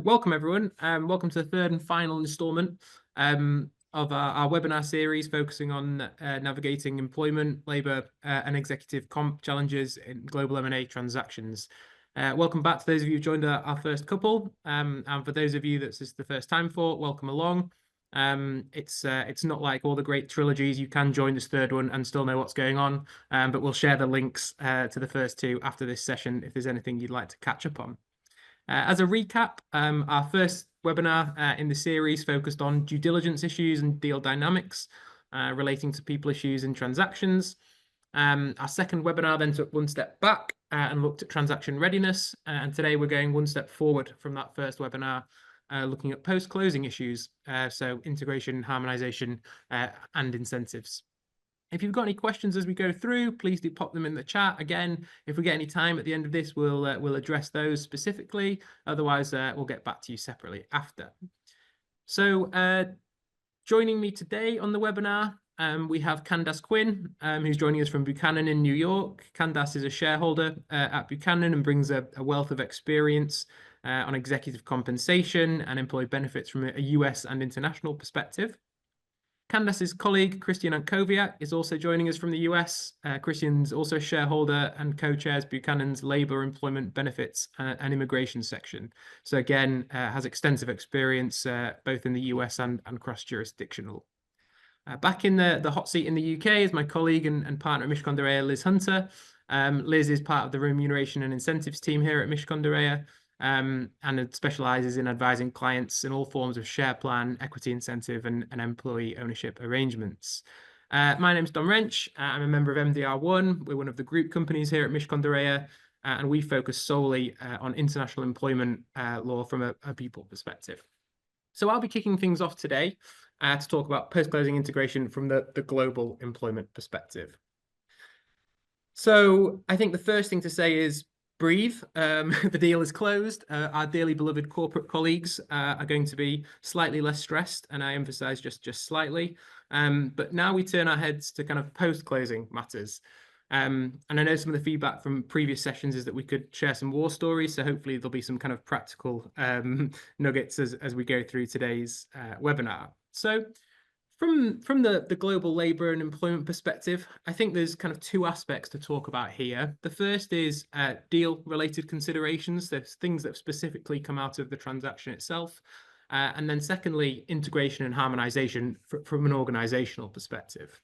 Welcome everyone. Welcome to the third and final instalment of our webinar series focusing on navigating employment, labour and executive comp challenges in global M&A transactions. Welcome back to those of you who joined our first couple, and for those of you that this is the first time for, welcome along. It's not like all the great trilogies. You can join this third one and still know what's going on, but we'll share the links to the first two after this session if there's anything you'd like to catch up on. As a recap, our first webinar in the series focused on due diligence issues and deal dynamics relating to people issues and transactions. Our second webinar then took one step back and looked at transaction readiness. And today we're going one step forward from that first webinar, looking at post-closing issues, so integration, harmonization, and incentives. If you've got any questions as we go through, please do pop them in the chat. Again, if we get any time at the end of this, we'll address those specifically. Otherwise, we'll get back to you separately after. So joining me today on the webinar, we have Candace Quinn, who's joining us from Buchanan in New York. Candace is a shareholder at Buchanan and brings a wealth of experience on executive compensation and employee benefits from a US and international perspective. Candace's colleague, Antkowiak, is also joining us from the US. Christian's also a shareholder and co-chairs Buchanan's Labour, Employment Benefits and Immigration section. So again, has extensive experience both in the US and cross-jurisdictional. Back in the hot seat in the UK is my colleague and partner at Mishkondareya, Liz Hunter. Liz is part of the remuneration and incentives team here at Mishkondareya. And it specializes in advising clients in all forms of share plan, equity incentive, and employee ownership arrangements. My name's Dom Wrench. I'm a member of MDR ONE. We're one of the group companies here at Mishkondareya, and we focus solely on international employment law from a people perspective. So I'll be kicking things off today to talk about post-closing integration from the global employment perspective. So I think the first thing to say is breathe. The deal is closed. Our dearly beloved corporate colleagues are going to be slightly less stressed, and I emphasize just slightly. But now we turn our heads to kind of post-closing matters. And I know some of the feedback from previous sessions is that we could share some war stories, so hopefully there'll be some kind of practical nuggets as we go through today's webinar. So from the global labour and employment perspective, I think there's kind of two aspects to talk about here. The first is deal-related considerations. There's things that specifically come out of the transaction itself. And then secondly, integration and harmonisation from an organisational perspective.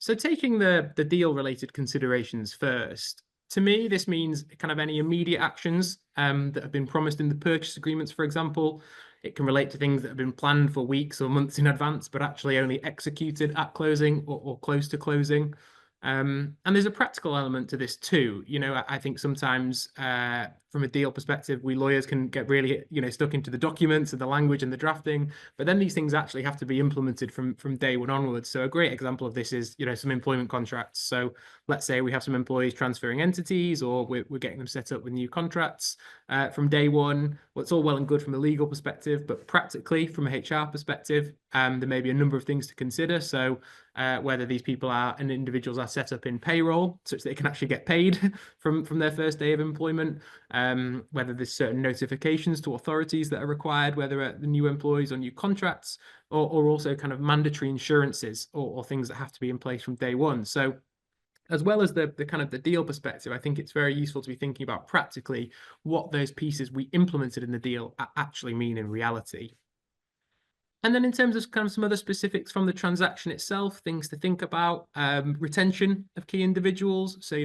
So taking the deal-related considerations first, to me, this means kind of any immediate actions that have been promised in the purchase agreements, for example. It can relate to things that have been planned for weeks or months in advance, but actually only executed at closing or close to closing. And there's a practical element to this too. You know, I think sometimes from a deal perspective, we lawyers can get really, stuck into the documents and the language and the drafting, but then these things actually have to be implemented from day one onwards. So a great example of this is, some employment contracts. So let's say we have some employees transferring entities, or we're getting them set up with new contracts from day one. Well, it's all well and good from a legal perspective, but practically from a HR perspective, there may be a number of things to consider. So whether these people and individuals are set up in payroll such that they can actually get paid from their first day of employment, whether there's certain notifications to authorities that are required, whether the new employees or new contracts, or also kind of mandatory insurances or things that have to be in place from day one. So as well as the kind of the deal perspective, I think it's very useful to be thinking about practically what those pieces we implemented in the deal actually mean in reality. And then in terms of kind of some other specifics from the transaction itself, things to think about, retention of key individuals. So,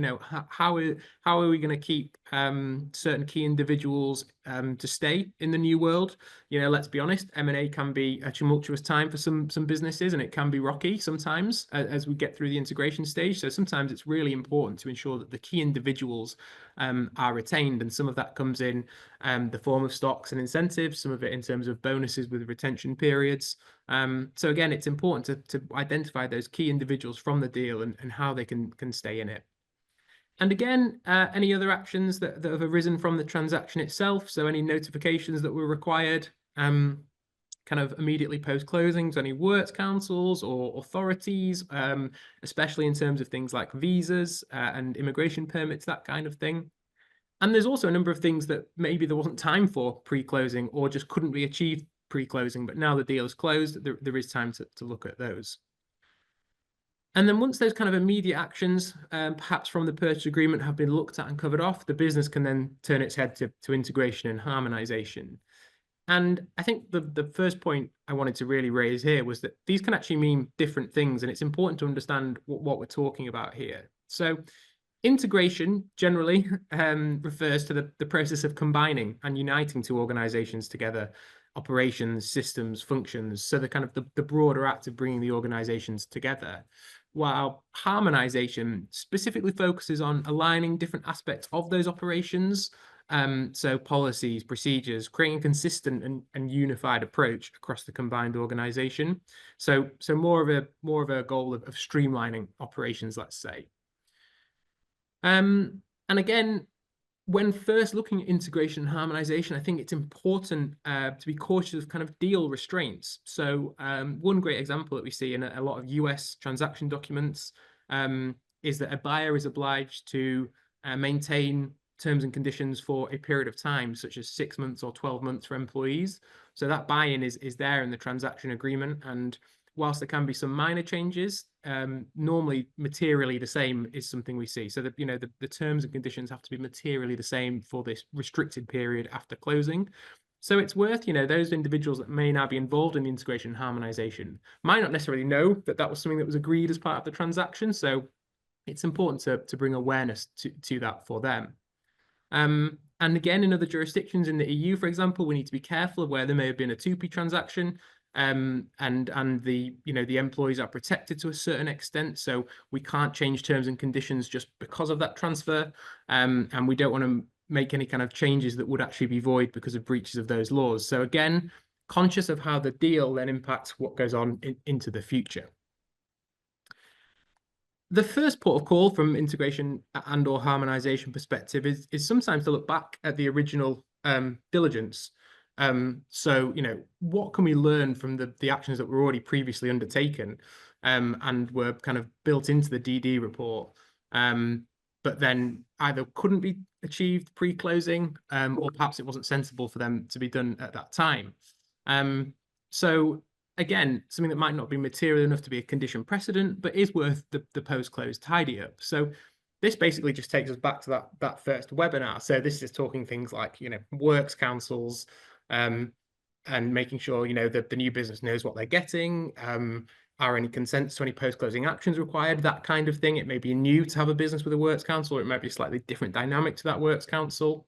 how are we going to keep certain key individuals to stay in the new world? Let's be honest, M&A can be a tumultuous time for some businesses, and it can be rocky sometimes as we get through the integration stage. So sometimes it's really important to ensure that the key individuals are retained, and some of that comes in the form of stocks and incentives, some of it in terms of bonuses with retention periods. So again, it's important to identify those key individuals from the deal and how they can stay in it. And again, any other actions that have arisen from the transaction itself, so any notifications that were required kind of immediately post-closing to any works councils or authorities, especially in terms of things like visas and immigration permits, that kind of thing. And there's also a number of things that maybe there wasn't time for pre-closing or just couldn't be achieved pre-closing, but now the deal is closed, there is time to look at those. And then once those kind of immediate actions, perhaps from the purchase agreement, have been looked at and covered off, the business can then turn its head to integration and harmonization. And I think the first point I wanted to really raise here was that these can actually mean different things, and it's important to understand what we're talking about here. So integration generally refers to the process of combining and uniting two organizations together, operations, systems, functions. So the kind of the broader act of bringing the organizations together. While harmonization specifically focuses on aligning different aspects of those operations. So policies, procedures, creating a consistent and unified approach across the combined organization. So more of a goal of streamlining operations, let's say. And again, when first looking at integration and harmonization, I think it's important to be cautious of kind of deal restraints. So one great example that we see in a lot of US transaction documents is that a buyer is obliged to maintain terms and conditions for a period of time, such as 6 months or 12 months for employees. So that buy-in is there in the transaction agreement. And whilst there can be some minor changes, normally materially the same is something we see. So that, you know, the terms and conditions have to be materially the same for this restricted period after closing. So it's worth, you know, those individuals that may now be involved in the integration and harmonization might not necessarily know that that was something that was agreed as part of the transaction. So it's important to bring awareness to that for them. And again, in other jurisdictions in the EU, for example, we need to be careful of where there may have been a 2P transaction, and the, you know, the employees are protected to a certain extent, so we can't change terms and conditions just because of that transfer, and we don't want to make any kind of changes that would actually be void because of breaches of those laws. So again, conscious of how the deal then impacts what goes on into the future. The first port of call from integration and or harmonization perspective is sometimes to look back at the original diligence. So, you know, what can we learn from the actions that were already previously undertaken and were kind of built into the DD report, but then either couldn't be achieved pre-closing or perhaps it wasn't sensible for them to be done at that time. So again, something that might not be material enough to be a condition precedent, but is worth the post-close tidy up. So this basically just takes us back to that first webinar. So this is talking things like, you know, works councils and making sure, you know, that the new business knows what they're getting. Are any consents to any post-closing actions required? That kind of thing. It may be new to have a business with a works council, or it might be a slightly different dynamic to that works council.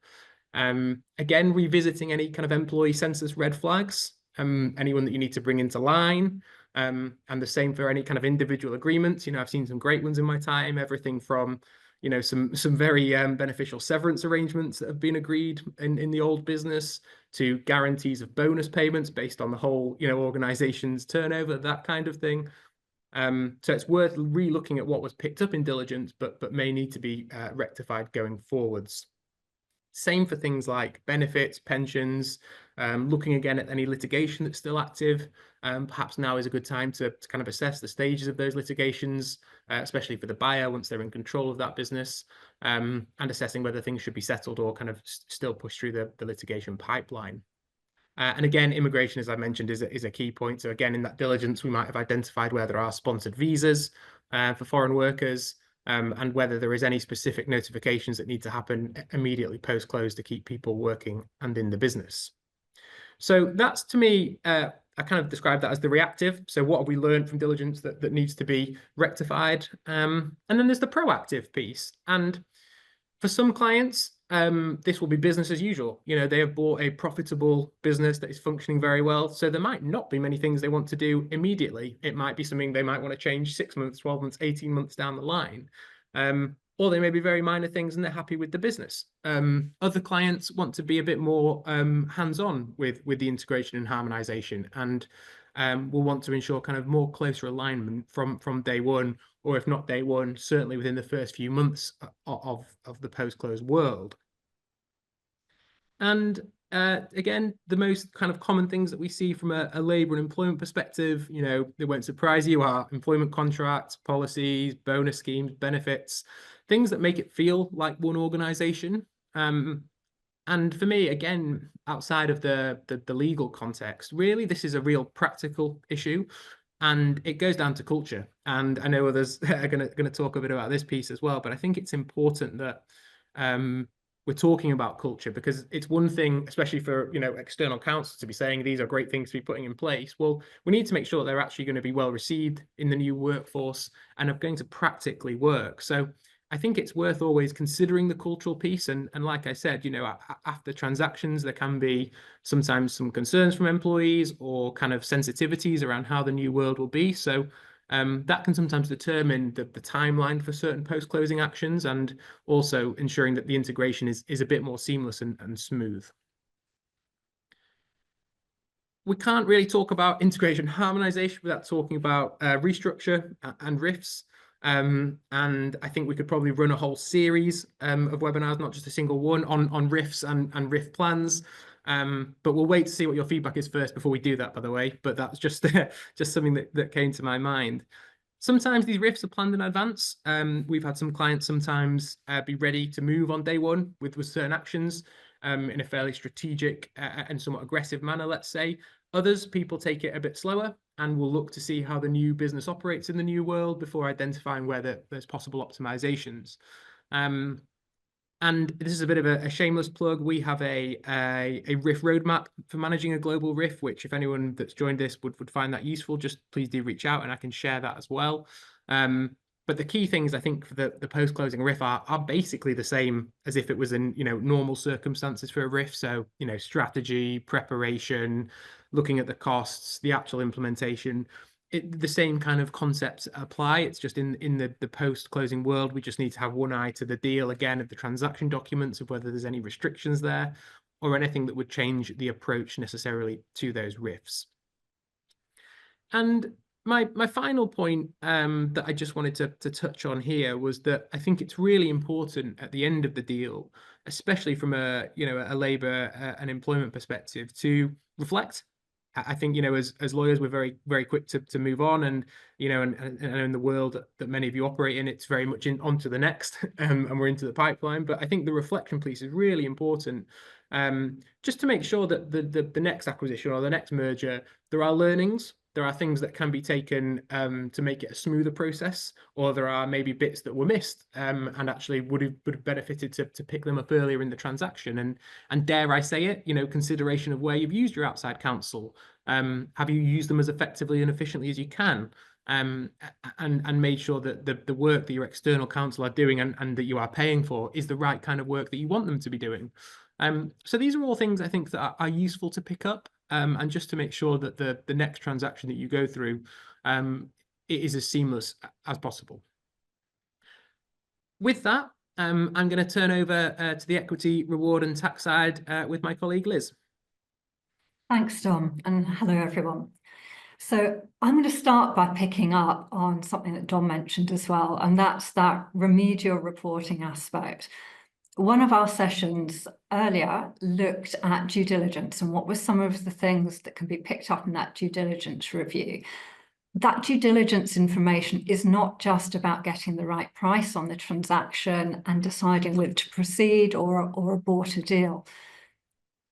Again, revisiting any kind of employee census red flags. Anyone that you need to bring into line, and the same for any kind of individual agreements. You know, I've seen some great ones in my time, everything from, you know, some very beneficial severance arrangements that have been agreed in the old business, to guarantees of bonus payments based on the whole, you know, organization's turnover, that kind of thing. So it's worth re-looking at what was picked up in diligence, but may need to be rectified going forwards. Same for things like benefits, pensions, looking again at any litigation that's still active. Perhaps now is a good time to kind of assess the stages of those litigations, especially for the buyer once they're in control of that business, and assessing whether things should be settled or kind of still pushed through the litigation pipeline. And again, immigration, as I mentioned, is a key point. So again, in that diligence, we might have identified where there are sponsored visas for foreign workers, and whether there is any specific notifications that need to happen immediately post-close to keep people working and in the business. So that's, to me, I kind of describe that as the reactive. So what have we learned from diligence that needs to be rectified? And then there's the proactive piece. And for some clients, this will be business as usual. You know, they have bought a profitable business that is functioning very well. So there might not be many things they want to do immediately. It might be something they might want to change 6 months, 12 months, 18 months down the line. Or they may be very minor things and they're happy with the business. Other clients want to be a bit more hands-on with the integration and harmonization, and will want to ensure kind of more closer alignment from day one, or if not day one, certainly within the first few months of the post-close world. And again, the most kind of common things that we see from a labour and employment perspective, you know, it won't surprise you, are employment contracts, policies, bonus schemes, benefits, things that make it feel like one organisation. And for me, again, outside of the legal context, really, this is a real practical issue. And it goes down to culture. And I know others are going to talk a bit about this piece as well, but I think it's important that we're talking about culture, because it's one thing, especially for, external counsel, to be saying these are great things to be putting in place. Well, we need to make sure they're actually going to be well received in the new workforce and are going to practically work. So I think it's worth always considering the cultural piece. And like I said, after transactions, there can be sometimes some concerns from employees or kind of sensitivities around how the new world will be. So that can sometimes determine the timeline for certain post-closing actions, and also ensuring that the integration is a bit more seamless and smooth. We can't really talk about integration harmonization without talking about restructure and RIFs. And I think we could probably run a whole series of webinars, not just a single one, on RIFs and RIF plans. But we'll wait to see what your feedback is first before we do that, by the way. But that's just something that came to my mind. Sometimes these RIFs are planned in advance. We've had some clients sometimes be ready to move on day one with certain actions in a fairly strategic and somewhat aggressive manner, let's say. Others, people take it a bit slower and will look to see how the new business operates in the new world before identifying where there's possible optimizations. And this is a bit of a shameless plug. We have a RIF roadmap for managing a global RIF, which if anyone that's joined this would find that useful, just please do reach out and I can share that as well. But the key things, I think, for the post-closing RIF are basically the same as if it was in normal circumstances for a RIF. So strategy, preparation, looking at the costs, the actual implementation. The same kind of concepts apply. It's just in the post-closing world, we just need to have one eye to the deal again of the transaction documents, of whether there's any restrictions there or anything that would change the approach necessarily to those RIFs. And my final point that I just wanted to touch on here was that I think it's really important at the end of the deal, especially from a labor and employment perspective, to reflect. I think as lawyers, we're very, very quick to move on, and and in the world that many of you operate in, it's very much on to the next, and we're into the pipeline. But I think the reflection piece is really important, just to make sure that the next acquisition or the next merger, there are learnings. There are things that can be taken to make it a smoother process, or there are maybe bits that were missed and actually would have benefited to pick them up earlier in the transaction. And dare I say it, consideration of where you've used your outside counsel. Have you used them as effectively and efficiently as you can? And made sure that the work that your external counsel are doing and that you are paying for is the right kind of work that you want them to be doing. So these are all things I think that are useful to pick up. And just to make sure that the next transaction that you go through it is as seamless as possible. With that, I'm going to turn over to the equity, reward and tax side with my colleague Liz. Thanks, Dom, and hello, everyone. So I'm going to start by picking up on something that Dom mentioned as well, and that's that remedial reporting aspect. One of our sessions earlier looked at due diligence and what were some of the things that can be picked up in that due diligence review. That due diligence information is not just about getting the right price on the transaction and deciding whether to proceed or abort a deal.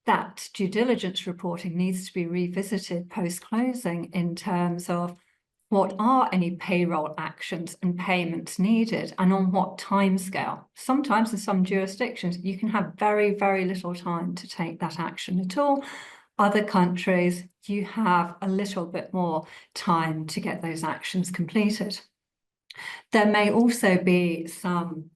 That due diligence reporting needs to be revisited post-closing in terms of what are any payroll actions and payments needed and on what timescale. Sometimes in some jurisdictions, you can have very, very little time to take that action at all. Other countries, you have a little bit more time to get those actions completed. There may also be some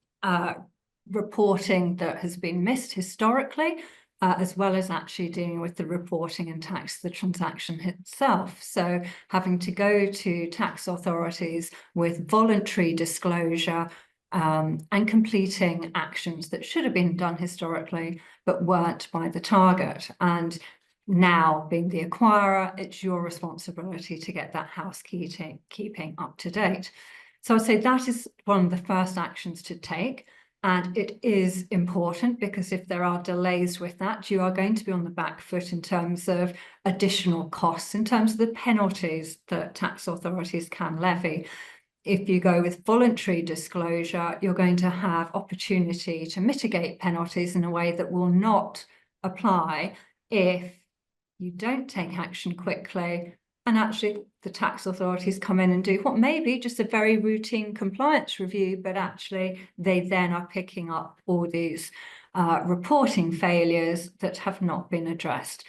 reporting that has been missed historically, as well as actually dealing with the reporting and tax the transaction itself. So having to go to tax authorities with voluntary disclosure and completing actions that should have been done historically, but weren't by the target. And now, being the acquirer, it's your responsibility to get that housekeeping up to date. So I'd say that is one of the first actions to take. And it is important because if there are delays with that, you are going to be on the back foot in terms of additional costs, in terms of the penalties that tax authorities can levy. If you go with voluntary disclosure, you're going to have opportunity to mitigate penalties in a way that will not apply if you don't take action quickly, and actually the tax authorities come in and do what may be just a very routine compliance review, but actually they then are picking up all these reporting failures that have not been addressed.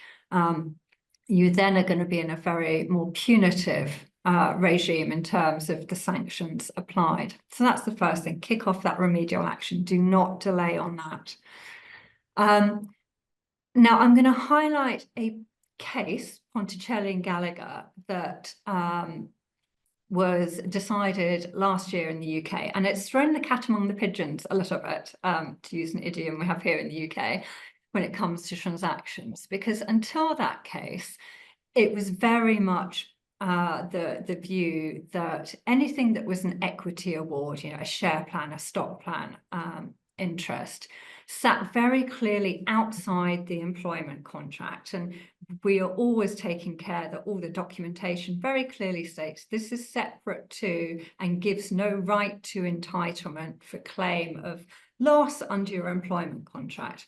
You then are going to be in a very more punitive regime in terms of the sanctions applied. So that's the first thing, kick off that remedial action, do not delay on that. Now I'm going to highlight a case, Ponticelli and Gallagher, that was decided last year in the UK, and it's thrown the cat among the pigeons a little bit, to use an idiom we have here in the UK, when it comes to transactions, because until that case, it was very much the view that anything that was an equity award, you know, a share plan, a stock plan, interest, sat very clearly outside the employment contract. And we are always taking care that all the documentation very clearly states this is separate to and gives no right to entitlement for claim of loss under your employment contract.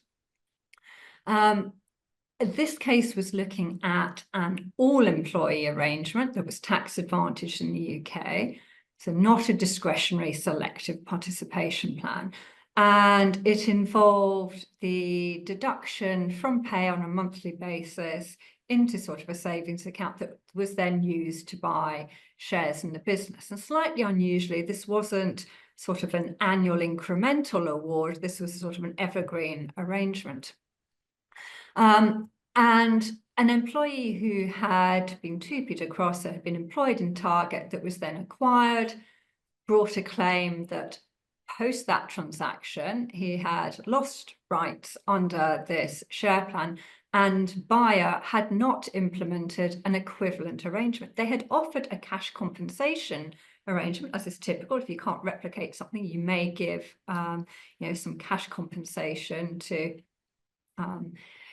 This case was looking at an all-employee arrangement that was tax advantaged in the UK, so not a discretionary selective participation plan. And it involved the deduction from pay on a monthly basis into sort of a savings account that was then used to buy shares in the business. And slightly unusually, this wasn't sort of an annual incremental award. This was sort of an evergreen arrangement. And an employee who had been TUPE'd across, had been employed in Target, that was then acquired, brought a claim that post that transaction, he had lost rights under this share plan, and buyer had not implemented an equivalent arrangement. They had offered a cash compensation arrangement, as is typical. If you can't replicate something, you may give you know, some cash compensation to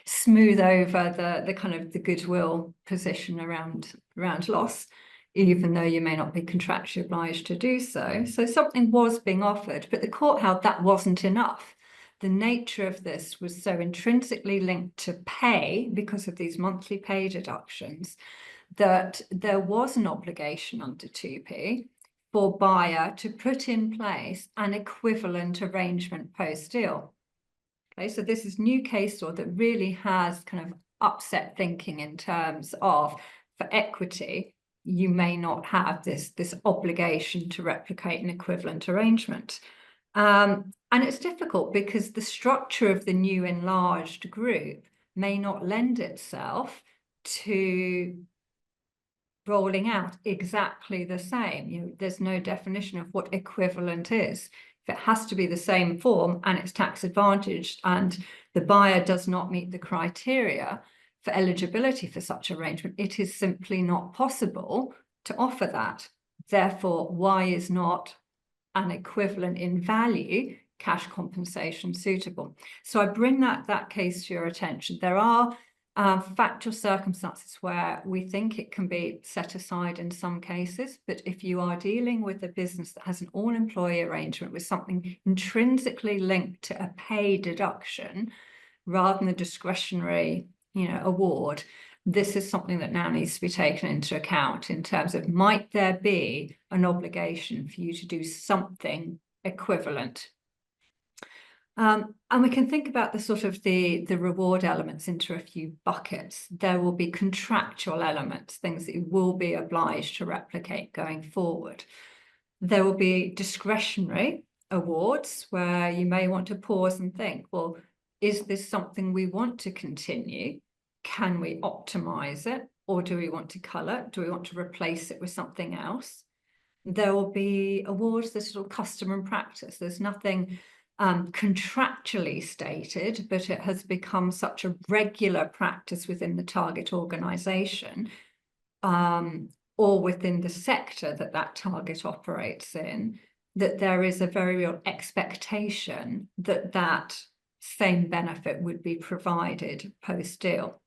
smooth over the kind of the goodwill position around loss, even though you may not be contractually obliged to do so. So something was being offered, but the court held that wasn't enough. The nature of this was so intrinsically linked to pay because of these monthly pay deductions that there was an obligation under 2P for buyer to put in place an equivalent arrangement post-deal. Okay, so this is new case law that really has kind of upset thinking in terms of, for equity, you may not have this obligation to replicate an equivalent arrangement. And it's difficult because the structure of the new enlarged group may not lend itself to rolling out exactly the same. You know, there's no definition of what equivalent is. If it has to be the same form and it's tax advantaged and the buyer does not meet the criteria for eligibility for such arrangement, it is simply not possible to offer that. Therefore, why is not an equivalent in value cash compensation suitable? So I bring that case to your attention. There are factual circumstances where we think it can be set aside in some cases, but if you are dealing with a business that has an all-employee arrangement with something intrinsically linked to a pay deduction rather than a discretionary, you know, award, this is something that now needs to be taken into account in terms of, might there be an obligation for you to do something equivalent? And we can think about the sort of the reward elements into a few buckets. There will be contractual elements, things that you will be obliged to replicate going forward. There will be discretionary awards where you may want to pause and think, well, is this something we want to continue? Can we optimize it? Or do we want to cull it? Do we want to replace it with something else? There will be awards that are sort of custom and practice. There's nothing contractually stated, but it has become such a regular practice within the target organization or within the sector that target operates in, that there is a very real expectation that same benefit would be provided post-deal.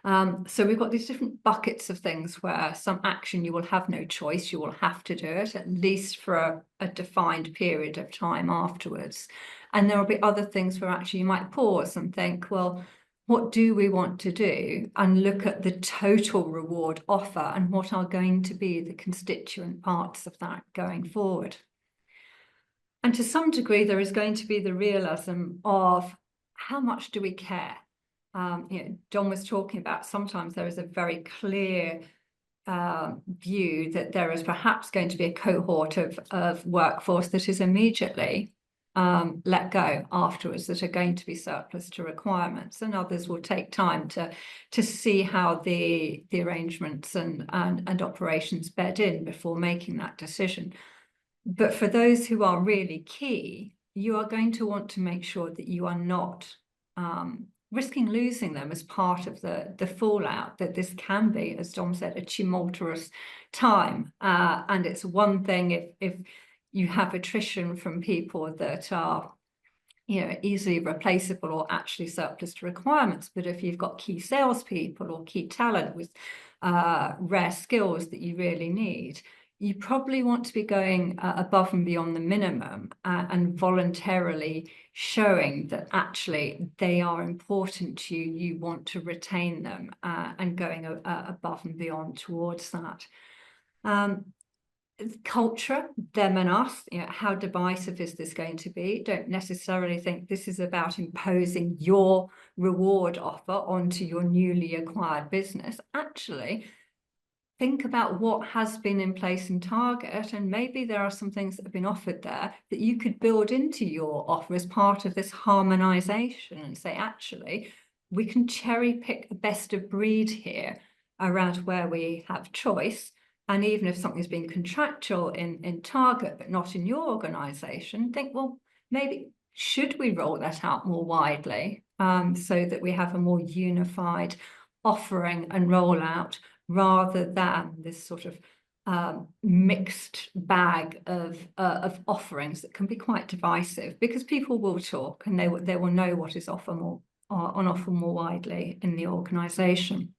So we've got these different buckets of things where some action you will have no choice, you will have to do it, at least for a defined period of time afterwards. And there will be other things where actually you might pause and think, well, what do we want to do? And look at the total reward offer and what are going to be the constituent parts of that going forward. And to some degree, there is going to be the realism of how much do we care? Don was talking about sometimes there is a very clear view that there is perhaps going to be a cohort of workforce that is immediately let go afterwards, that are going to be surplus to requirements, and others will take time to see how the arrangements and operations bed in before making that decision. But for those who are really key, you are going to want to make sure that you are not risking losing them as part of the fallout, that this can be, as Dom said, a tumultuous time. And it's one thing if you have attrition from people that are easily replaceable or actually surplus to requirements. But if you've got key salespeople or key talent with rare skills that you really need, you probably want to be going above and beyond the minimum and voluntarily showing that actually they are important to you, you want to retain them, and going above and beyond towards that. Culture, them and us, how divisive is this going to be? Don't necessarily think this is about imposing your reward offer onto your newly acquired business. Actually, think about what has been in place in Target, and maybe there are some things that have been offered there that you could build into your offer as part of this harmonization and say, actually, we can cherry pick the best of breed here around where we have choice. And even if something's been contractual in Target, but not in your organization, think, well, maybe should we roll that out more widely so that we have a more unified offering and rollout, rather than this sort of mixed bag of offerings that can be quite divisive, because people will talk and they will know what is on offer more widely in the organisation.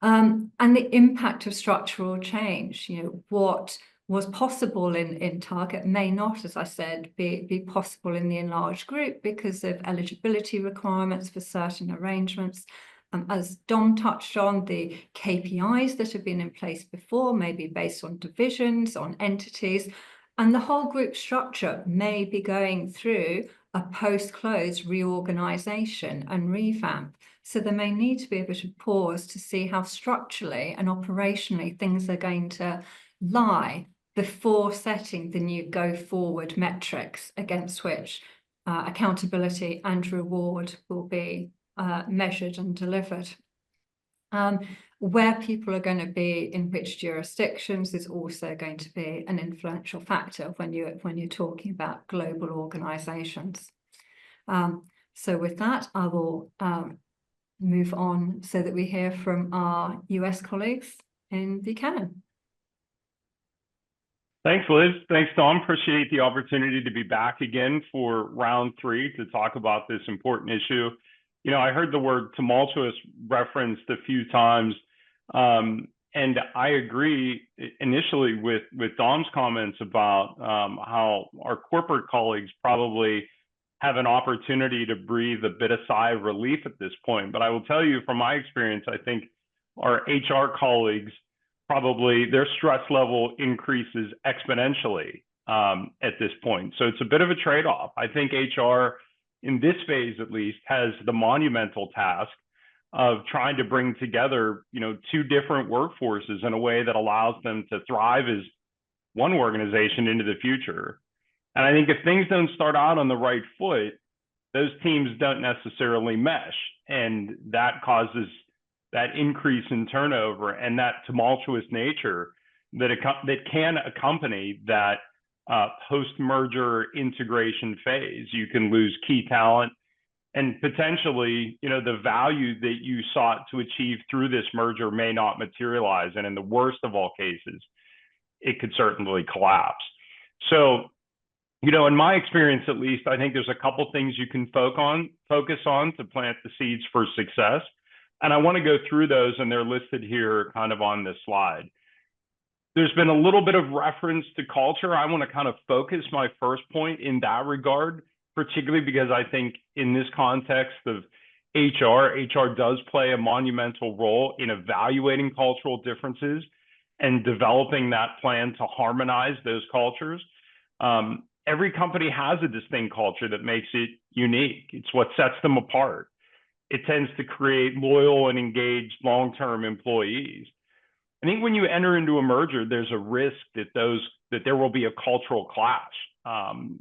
And the impact of structural change, what was possible in Target may not, as I said, be possible in the enlarged group because of eligibility requirements for certain arrangements. As Dom touched on, the KPIs that have been in place before may be based on divisions, on entities, and the whole group structure may be going through a post-close reorganisation and revamp. So there may need to be a bit of pause to see how structurally and operationally things are going to lie before setting the new go-forward metrics against which accountability and reward will be measured and delivered. Where people are going to be in which jurisdictions is also going to be an influential factor when you're talking about global organizations. So with that, I will move on so that we hear from our US colleagues in Buchanan. Thanks, Liz. Thanks, Tom. Appreciate the opportunity to be back again for round 3 to talk about this important issue. I heard the word tumultuous referenced a few times, and I agree initially with Dom's comments about how our corporate colleagues probably have an opportunity to breathe a bit of sigh of relief at this point. But I will tell you from my experience, I think our HR colleagues, probably their stress level increases exponentially at this point. So it's a bit of a trade-off. I think HR, in this phase at least, has the monumental task of trying to bring together, two different workforces in a way that allows them to thrive as one organization into the future. And I think if things don't start out on the right foot, those teams don't necessarily mesh, and that causes that increase in turnover and that tumultuous nature that can accompany that post-merger integration phase. You can lose key talent, and potentially, the value that you sought to achieve through this merger may not materialize. And in the worst of all cases, it could certainly collapse. So, in my experience, at least, I think there's a couple things you can focus on to plant the seeds for success. And I want to go through those, and they're listed here kind of on this slide. There's been a little bit of reference to culture. I want to kind of focus my first point in that regard, particularly because I think in this context of HR does play a monumental role in evaluating cultural differences and developing that plan to harmonize those cultures. Every company has a distinct culture that makes it unique. It's what sets them apart. It tends to create loyal and engaged long-term employees. I think when you enter into a merger, there's a risk that there will be a cultural clash.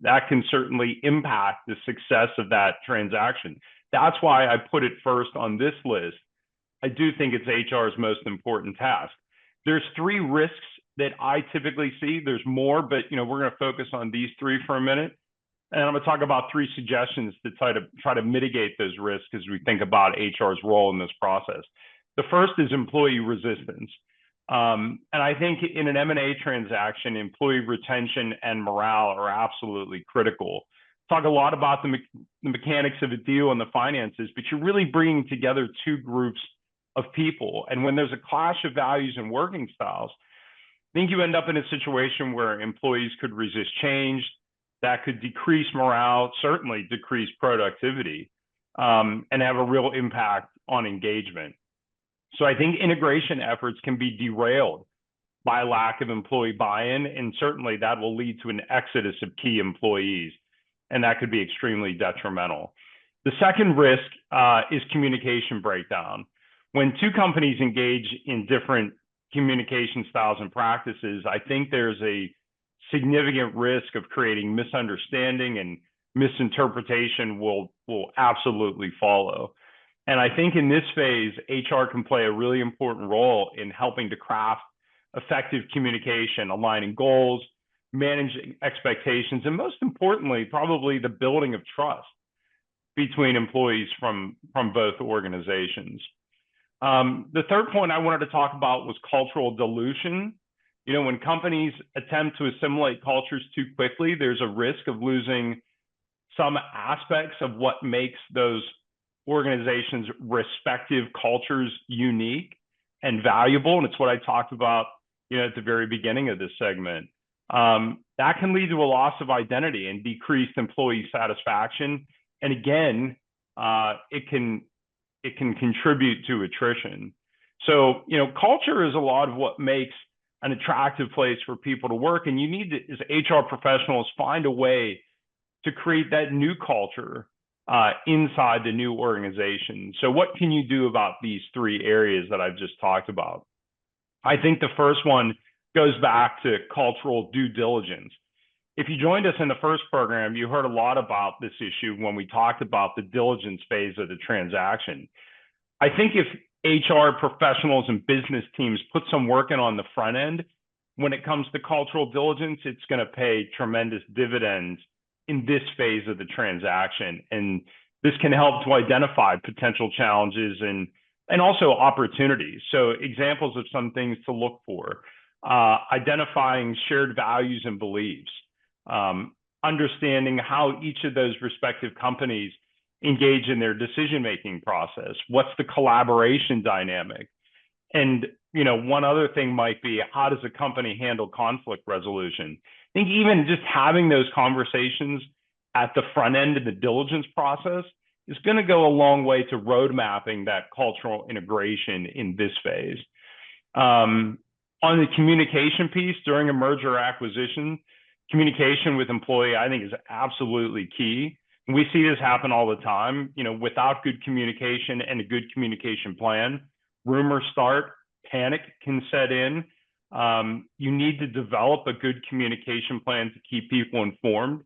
That can certainly impact the success of that transaction. That's why I put it first on this list. I do think it's HR's most important task. There's 3 risks that I typically see. There's more, but we're going to focus on these 3 for a minute. And I'm going to talk about 3 suggestions to try to mitigate those risks as we think about HR's role in this process. The first is employee resistance. And I think in an M&A transaction, employee retention and morale are absolutely critical. Talk a lot about the mechanics of a deal and the finances, but you're really bringing together 2 groups of people. And when there's a clash of values and working styles, I think you end up in a situation where employees could resist change. That could decrease morale, certainly decrease productivity, and have a real impact on engagement. So I think integration efforts can be derailed by lack of employee buy-in, and certainly that will lead to an exodus of key employees, and that could be extremely detrimental. The second risk is communication breakdown. When 2 companies engage in different communication styles and practices, I think there's a significant risk of creating misunderstanding, and misinterpretation will absolutely follow. And I think in this phase, HR can play a really important role in helping to craft effective communication, aligning goals, managing expectations, and most importantly, probably the building of trust between employees from both organizations. The third point I wanted to talk about was cultural dilution. When companies attempt to assimilate cultures too quickly, there's a risk of losing some aspects of what makes those organizations' respective cultures unique and valuable. And it's what I talked about, at the very beginning of this segment. That can lead to a loss of identity and decreased employee satisfaction. And again, it can contribute to attrition. So, culture is a lot of what makes an attractive place for people to work. And you need to, as HR professionals, find a way to create that new culture inside the new organization. So what can you do about these 3 areas that I've just talked about? I think the first one goes back to cultural due diligence. If you joined us in the first program, you heard a lot about this issue when we talked about the diligence phase of the transaction. I think if HR professionals and business teams put some work in on the front end, when it comes to cultural diligence, it's going to pay tremendous dividends in this phase of the transaction. And this can help to identify potential challenges and also opportunities. So examples of some things to look for, identifying shared values and beliefs, understanding how each of those respective companies engage in their decision-making process. What's the collaboration dynamic? And, one other thing might be, how does a company handle conflict resolution? I think even just having those conversations at the front end of the diligence process is going to go a long way to road mapping that cultural integration in this phase. On the communication piece during a merger or acquisition, communication with employee, I think, is absolutely key. And we see this happen all the time. Without good communication and a good communication plan, rumors start, panic can set in. You need to develop a good communication plan to keep people informed.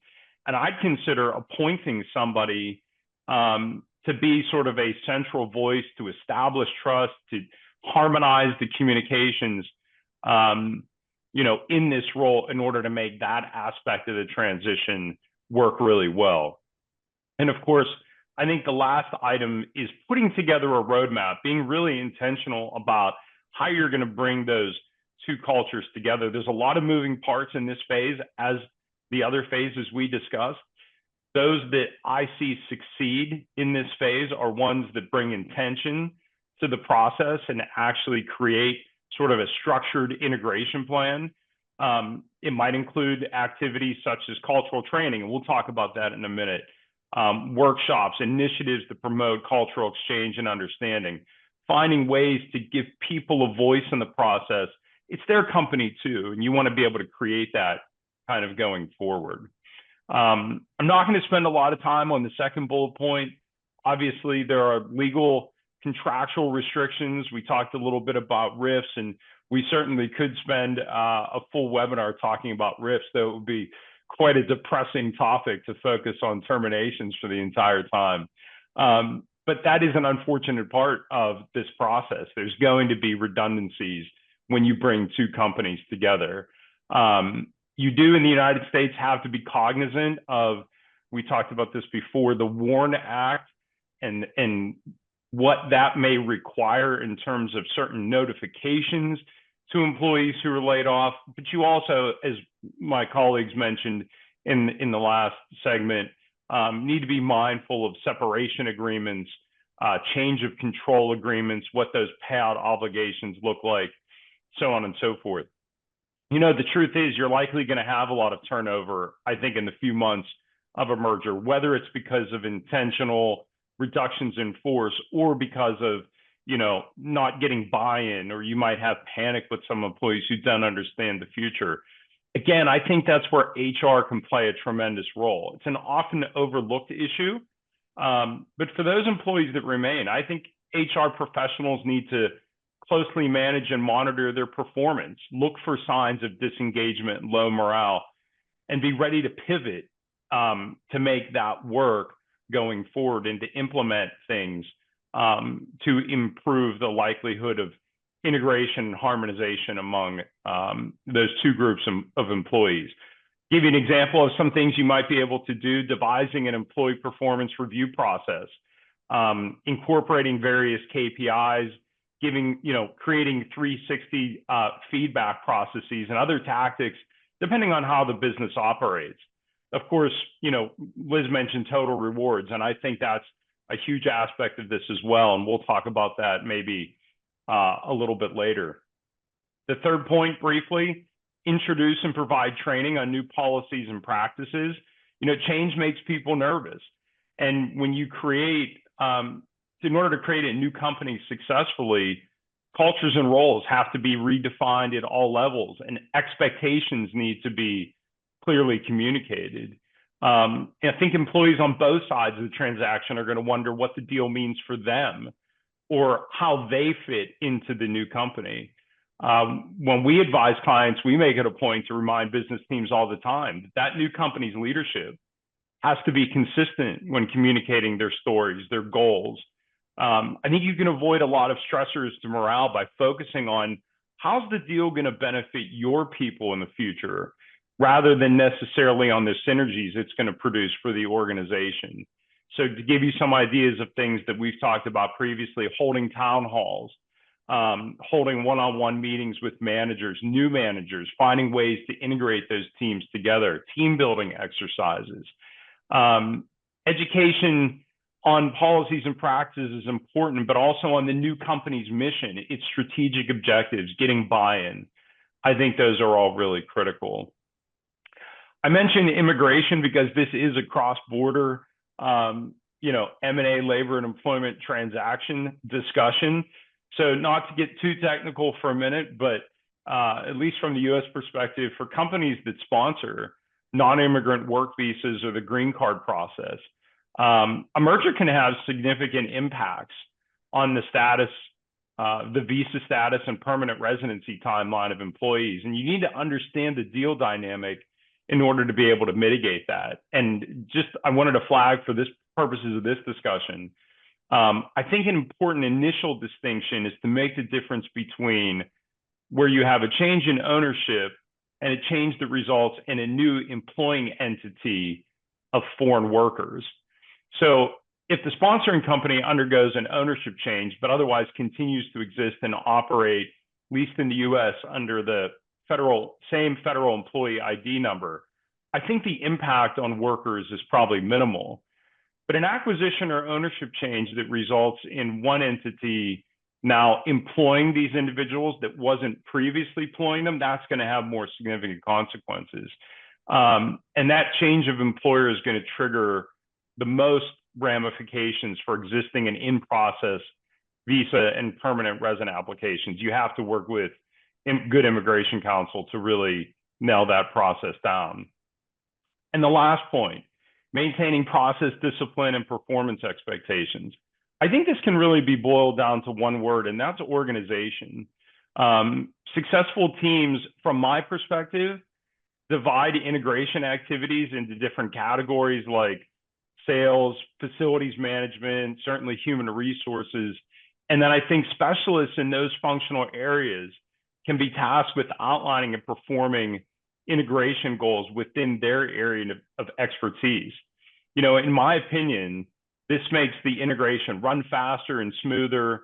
And I'd consider appointing somebody to be sort of a central voice to establish trust, to harmonize the communications, in this role in order to make that aspect of the transition work really well. And of course, I think the last item is putting together a roadmap, being really intentional about how you're going to bring those 2 cultures together. There's a lot of moving parts in this phase, as the other phases we discussed. Those that I see succeed in this phase are ones that bring intention to the process and actually create sort of a structured integration plan. It might include activities such as cultural training, and we'll talk about that in a minute. Workshops, initiatives to promote cultural exchange and understanding, finding ways to give people a voice in the process. It's their company too, and you want to be able to create that kind of going forward. I'm not going to spend a lot of time on the second bullet point. Obviously, there are legal contractual restrictions. We talked a little bit about RIFs, and we certainly could spend a full webinar talking about RIFs, though it would be quite a depressing topic to focus on terminations for the entire time. But that is an unfortunate part of this process. There's going to be redundancies when you bring two companies together. You do in the United States have to be cognizant of, we talked about this before, the WARN Act and what that may require in terms of certain notifications to employees who are laid off. But you also, as my colleagues mentioned in the last segment, need to be mindful of separation agreements, change of control agreements, what those payout obligations look like, so on and so forth. You know, the truth is you're likely going to have a lot of turnover, I think, in the few months of a merger, whether it's because of intentional reductions in force or because of, you know, not getting buy-in, or you might have panic with some employees who don't understand the future. Again, I think that's where HR can play a tremendous role. It's an often overlooked issue, but for those employees that remain, I think HR professionals need to closely manage and monitor their performance, look for signs of disengagement and low morale, and be ready to pivot to make that work going forward and to implement things to improve the likelihood of integration and harmonization among those two groups of employees. Give you an example of some things you might be able to do: devising an employee performance review process, incorporating various KPIs, creating 360 feedback processes and other tactics, depending on how the business operates. Of course, Liz mentioned total rewards, and I think that's a huge aspect of this as well. And we'll talk about that maybe a little bit later. The third point, briefly, introduce and provide training on new policies and practices. Change makes people nervous. And when you create, in order to create a new company successfully, cultures and roles have to be redefined at all levels, and expectations need to be clearly communicated. I think employees on both sides of the transaction are going to wonder what the deal means for them or how they fit into the new company. When we advise clients, we make it a point to remind business teams all the time that new company's leadership has to be consistent when communicating their stories, their goals. I think you can avoid a lot of stressors to morale by focusing on how's the deal going to benefit your people in the future, rather than necessarily on the synergies it's going to produce for the organization. So to give you some ideas of things that we've talked about previously, holding town halls, holding one-on-one meetings with managers, new managers, finding ways to integrate those teams together, team building exercises. Education on policies and practices is important, but also on the new company's mission, its strategic objectives, getting buy-in. I think those are all really critical. I mentioned immigration because this is a cross-border, M&A, labor and employment transaction discussion. So not to get too technical for a minute, but at least from the U.S. perspective, for companies that sponsor non-immigrant work visas or the green card process, a merger can have significant impacts on the status, the visa status and permanent residency timeline of employees. And you need to understand the deal dynamic in order to be able to mitigate that. And I wanted to flag for this purposes of this discussion, I think an important initial distinction is to make the difference between where you have a change in ownership and a change that results in a new employing entity of foreign workers. So if the sponsoring company undergoes an ownership change, but otherwise continues to exist and operate, at least in the US, under the same federal employee ID number, I think the impact on workers is probably minimal. But an acquisition or ownership change that results in one entity Now, employing these individuals that wasn't previously employing them, that's going to have more significant consequences. And that change of employer is going to trigger the most ramifications for existing and in-process visa and permanent resident applications. You have to work with good immigration counsel to really nail that process down. And the last point, maintaining process discipline and performance expectations. I think this can really be boiled down to one word, and that's organization. Successful teams, from my perspective, divide integration activities into different categories like sales, facilities management, certainly human resources. And then I think specialists in those functional areas can be tasked with outlining and performing integration goals within their area of expertise. You know, in my opinion, this makes the integration run faster and smoother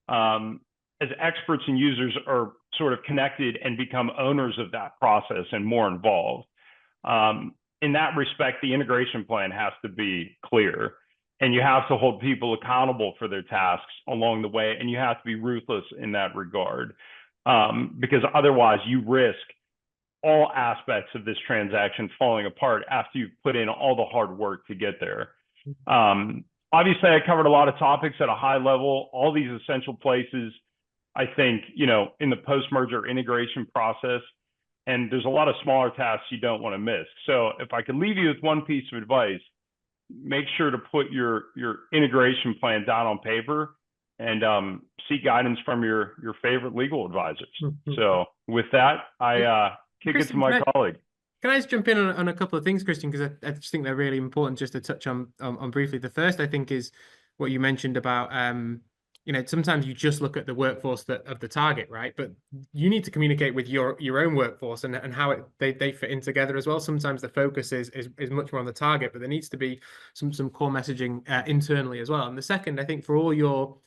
as experts and users are sort of connected and become owners of that process and more involved. In that respect, the integration plan has to be clear, and you have to hold people accountable for their tasks along the way, and you have to be ruthless in that regard, because otherwise you risk all aspects of this transaction falling apart after you've put in all the hard work to get there. Obviously, I covered a lot of topics at a high level, all these essential places, I think, you know, in the post-merger integration process, and there's a lot of smaller tasks you don't want to miss. So if I could leave you with one piece of advice, make sure to put your integration plan down on paper and seek guidance from your favorite legal advisors. So with that, I kick it to my colleague. Can I just jump in on a couple of things, Christian, because I just think they're really important just to touch on briefly. The first, I think, is what you mentioned about, you know, sometimes you just look at the workforce of the target, right? But you need to communicate with your own workforce and how they fit in together as well. Sometimes the focus is much more on the target, but there needs to be some core messaging internally as well. And the second, I think, for all your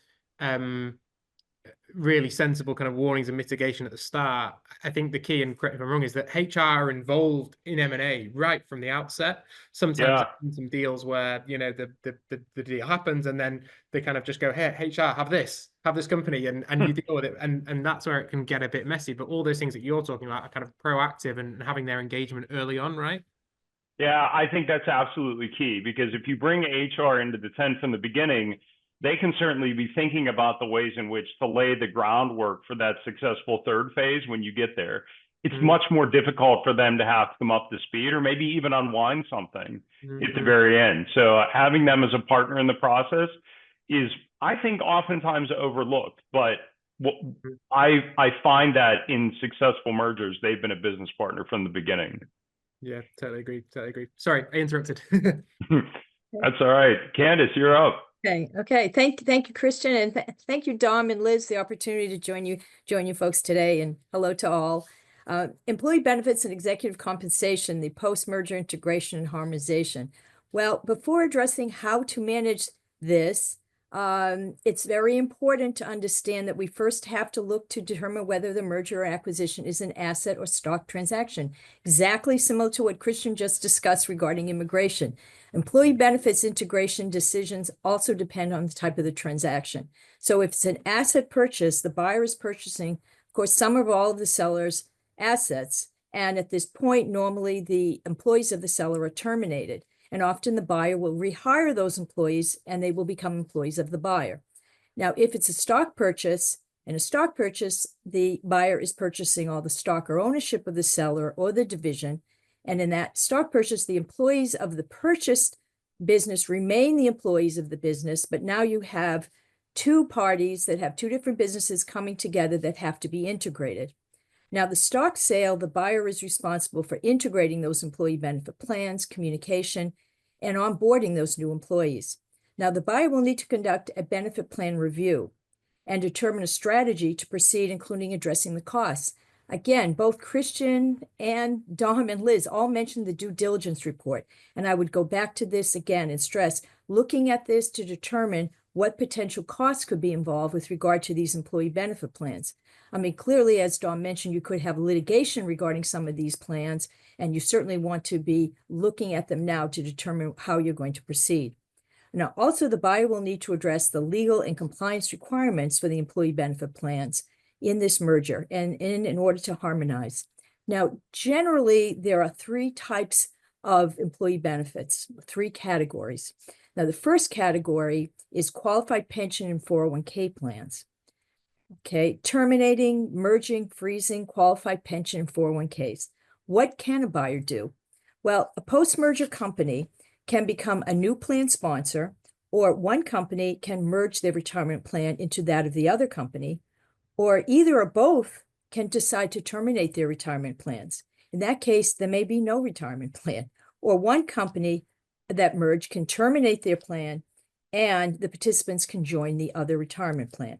really sensible kind of warnings and mitigation at the start, I think the key, and correct me if I'm wrong, is that HR are involved in M&A right from the outset. Sometimes in some deals where, you know, the deal happens and then they kind of just go, hey, HR, have this company, and you deal with it. And that's where it can get a bit messy. But all those things that you're talking about are kind of proactive and having their engagement early on, right? Yeah, I think that's absolutely key, because if you bring HR into the tent from the beginning, they can certainly be thinking about the ways in which to lay the groundwork for that successful third phase when you get there. It's much more difficult for them to have to come up to speed or maybe even unwind something at the very end. So having them as a partner in the process is, I think, oftentimes overlooked. But I find that in successful mergers, they've been a business partner from the beginning. Yeah, totally agree. Sorry, I interrupted. That's all right. Candace, you're up. Okay. Thank you, Christian, and thank you, Dom and Liz, the opportunity to join you folks today, and hello to all. Employee benefits and executive compensation, the post-merger integration and harmonization. Well, before addressing how to manage this, it's very important to understand that we first have to look to determine whether the merger or acquisition is an asset or stock transaction, exactly similar to what Christian just discussed regarding immigration. Employee benefits integration decisions also depend on the type of the transaction. So if it's an asset purchase, the buyer is purchasing, of course, some or all of the seller's assets. And at this point, normally the employees of the seller are terminated. And often the buyer will rehire those employees and they will become employees of the buyer. Now, if it's a stock purchase, in a stock purchase, the buyer is purchasing all the stock or ownership of the seller or the division. And in that stock purchase, the employees of the purchased business remain the employees of the business, but now you have two parties that have two different businesses coming together that have to be integrated. Now, the stock sale, the buyer is responsible for integrating those employee benefit plans, communication, and onboarding those new employees. Now, the buyer will need to conduct a benefit plan review and determine a strategy to proceed, including addressing the costs. Again, both Christian and Dom and Liz all mentioned the due diligence report. And I would go back to this again and stress looking at this to determine what potential costs could be involved with regard to these employee benefit plans. I mean, clearly, as Dom mentioned, you could have litigation regarding some of these plans, and you certainly want to be looking at them now to determine how you're going to proceed. Now, also the buyer will need to address the legal and compliance requirements for the employee benefit plans in this merger and in order to harmonize. Now, generally, there are three types of employee benefits, three categories. Now, the first category is qualified pension and 401k plans. Okay, terminating, merging, freezing qualified pension and 401ks. What can a buyer do? Well, a post-merger company can become a new plan sponsor, or one company can merge their retirement plan into that of the other company, or either or both can decide to terminate their retirement plans. In that case, there may be no retirement plan, or one company that merged can terminate their plan and the participants can join the other retirement plan.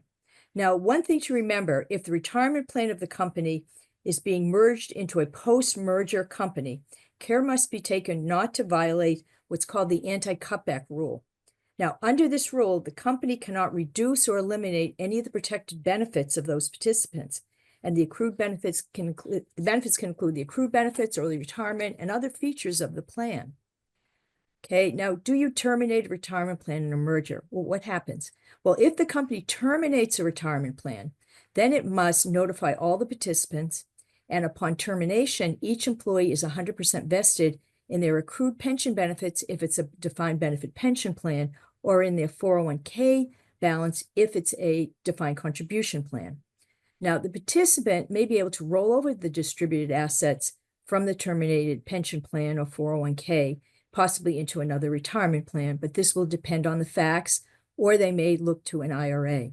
Now, one thing to remember, if the retirement plan of the company is being merged into a post-merger company, care must be taken not to violate what's called the anti-cutback rule. Now, under this rule, the company cannot reduce or eliminate any of the protected benefits of those participants. And the accrued benefits can include the accrued benefits, early retirement, and other features of the plan. Okay, now, do you terminate a retirement plan in a merger? Well, what happens? Well, if the company terminates a retirement plan, then it must notify all the participants, and upon termination, each employee is 100% vested in their accrued pension benefits if it's a defined benefit pension plan, or in their 401k balance if it's a defined contribution plan. Now, the participant may be able to roll over the distributed assets from the terminated pension plan or 401k, possibly into another retirement plan, but this will depend on the facts, or they may look to an IRA.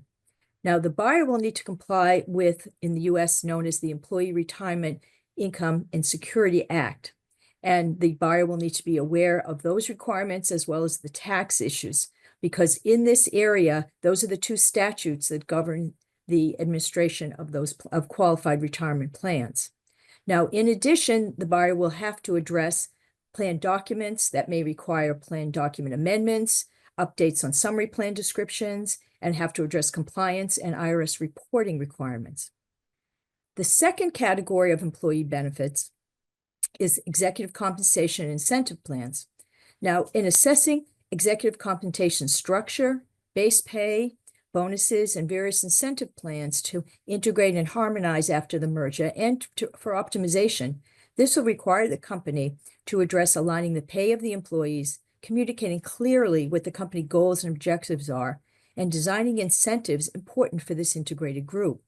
Now, the buyer will need to comply with, in the US, known as the Employee Retirement Income and Security Act. And the buyer will need to be aware of those requirements as well as the tax issues, because in this area, those are the two statutes that govern the administration of those qualified retirement plans. Now, in addition, the buyer will have to address plan documents that may require plan document amendments, updates on summary plan descriptions, and have to address compliance and IRS reporting requirements. The second category of employee benefits is executive compensation and incentive plans. Now, in assessing executive compensation structure, base pay, bonuses, and various incentive plans to integrate and harmonize after the merger and for optimization, this will require the company to address aligning the pay of the employees, communicating clearly what the company goals and objectives are, and designing incentives important for this integrated group.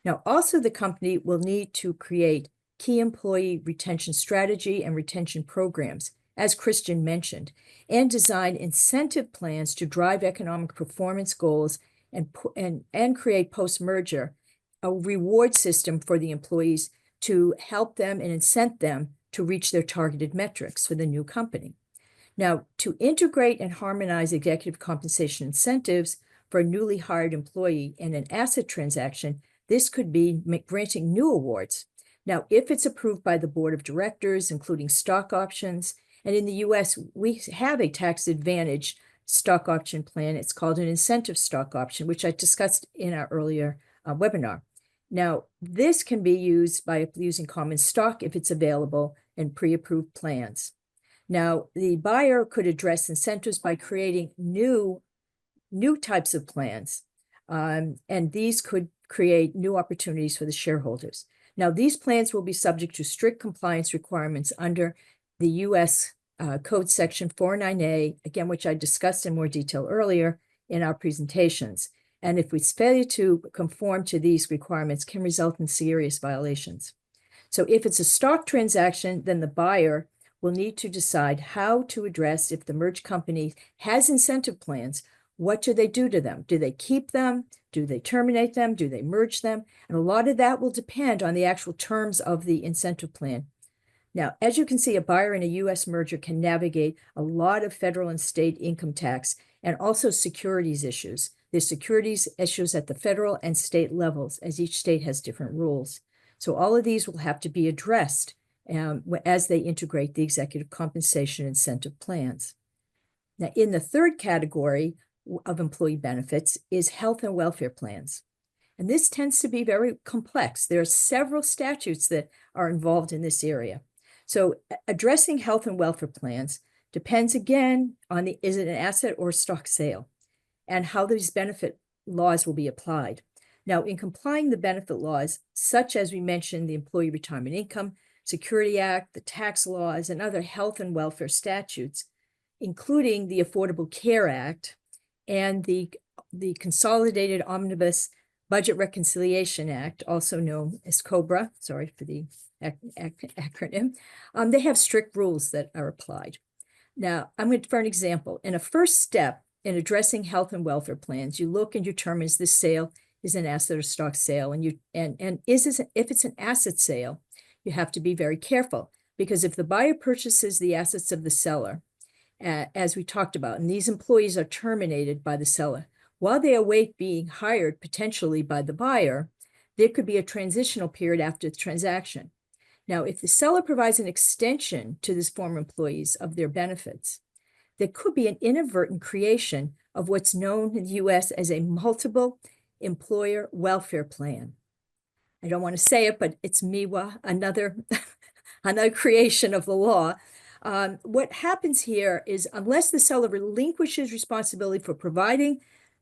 Now, also the company will need to create key employee retention strategy and retention programs, as Christian mentioned, and design incentive plans to drive economic performance goals and create post-merger a reward system for the employees to help them and incent them to reach their targeted metrics for the new company. Now, to integrate and harmonize executive compensation incentives for a newly hired employee in an asset transaction, this could be granting new awards. Now, if it's approved by the board of directors, including stock options, and in the US, we have a tax advantage stock option plan. It's called an incentive stock option, which I discussed in our earlier webinar. Now, this can be used by using common stock if it's available in pre-approved plans. Now, the buyer could address incentives by creating new types of plans, and these could create new opportunities for the shareholders. Now, these plans will be subject to strict compliance requirements under the U.S. Code Section 49A, again, which I discussed in more detail earlier in our presentations. And if we fail to conform to these requirements, can result in serious violations. So if it's a stock transaction, then the buyer will need to decide how to address if the merged company has incentive plans. What do they do to them? Do they keep them? Do they terminate them? Do they merge them? And a lot of that will depend on the actual terms of the incentive plan. Now, as you can see, a buyer in a U.S. merger can navigate a lot of federal and state income tax and also securities issues. There's securities issues at the federal and state levels, as each state has different rules. So all of these will have to be addressed as they integrate the executive compensation incentive plans. Now, in the third category of employee benefits is health and welfare plans. And this tends to be very complex. There are several statutes that are involved in this area. So addressing health and welfare plans, depends again on is it an asset or stock sale, and how these benefit laws will be applied. Now, in complying the benefit laws, such as we mentioned, the Employee Retirement Income Security Act, the tax laws, and other health and welfare statutes, including the Affordable Care Act and the Consolidated Omnibus Budget Reconciliation Act, also known as COBRA, sorry for the acronym, they have strict rules that are applied. Now, for an example, in a first step in addressing health and welfare plans, you look and determine if this sale is an asset or stock sale, and if it's an asset sale, you have to be very careful, because if the buyer purchases the assets of the seller, as we talked about, and these employees are terminated by the seller, while they await being hired potentially by the buyer, there could be a transitional period after the transaction. Now, if the seller provides an extension to these former employees of their benefits, there could be an inadvertent creation of what's known in the U.S. as a multiple employer welfare plan. I don't want to say it, but it's MIWA, another creation of the law. What happens here is, unless the seller relinquishes responsibility for providing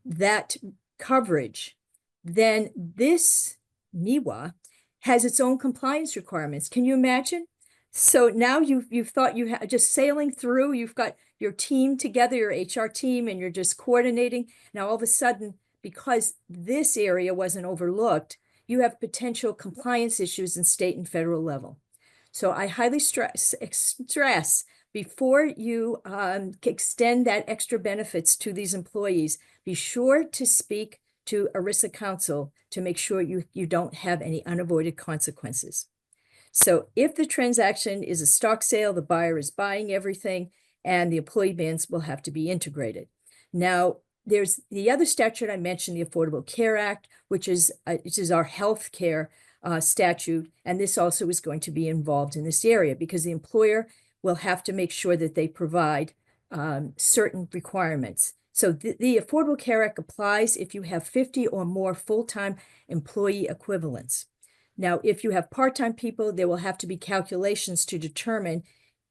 that coverage, then this MIWA has its own compliance requirements. Can you imagine? So now you've thought you had just sailing through, you've got your team together, your HR team, and you're just coordinating. Now, all of a sudden, because this area wasn't overlooked, you have potential compliance issues in state and federal level. So I highly stress before you extend that extra benefits to these employees, be sure to speak to ERISA counsel to make sure you don't have any unavoided consequences. So if the transaction is a stock sale, the buyer is buying everything, and the employee bans will have to be integrated. Now, there's the other statute I mentioned, the Affordable Care Act, which is our health care statute, and this also is going to be involved in this area, because the employer will have to make sure that they provide certain requirements. So the Affordable Care Act applies if you have 50 or more full-time employee equivalents. Now, if you have part-time people, there will have to be calculations to determine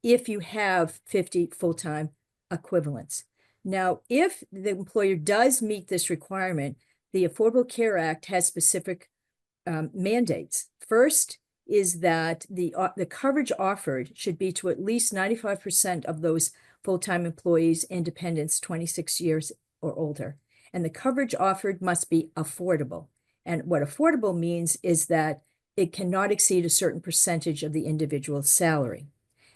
if you have 50 full-time equivalents. Now, if the employer does meet this requirement, the Affordable Care Act has specific mandates. First is that the coverage offered should be to at least 95% of those full-time employees and dependents 26 years or older. And the coverage offered must be affordable. And what affordable means is that it cannot exceed a certain percentage of the individual's salary.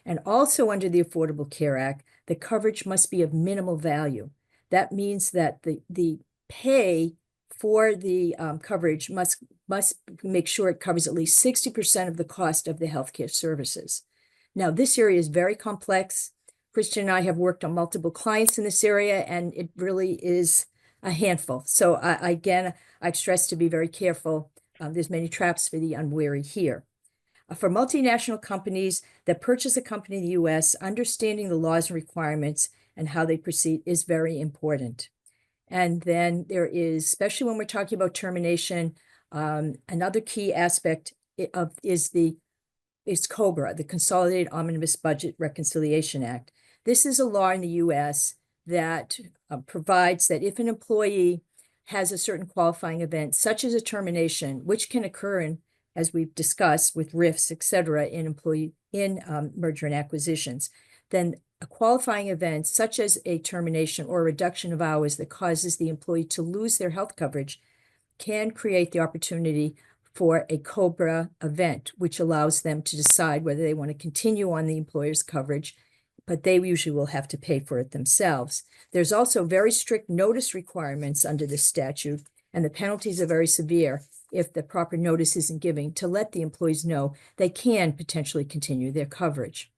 And also under the Affordable Care Act, the coverage must be of minimal value. That means that the pay for the coverage must make sure it covers at least 60% of the cost of the healthcare services. Now, this area is very complex. Christian and I have worked on multiple clients in this area, and it really is a handful. So again, I've stressed to be very careful. There's many traps for the unwary here. For multinational companies that purchase a company in the U.S., understanding the laws and requirements and how they proceed is very important. And then there is, especially when we're talking about termination, another key aspect is COBRA, the Consolidated Omnibus Budget Reconciliation Act. This is a law in the U.S. that provides that if an employee has a certain qualifying event, such as a termination, which can occur in, as we've discussed, with RIFs, et cetera, in merger and acquisitions, then a qualifying event, such as a termination or a reduction of hours that causes the employee to lose their health coverage, can create the opportunity for a COBRA event, which allows them to decide whether they want to continue on the employer's coverage, but they usually will have to pay for it themselves. There's also very strict notice requirements under this statute, and the penalties are very severe if the proper notice isn't given to let the employees know they can potentially continue their coverage.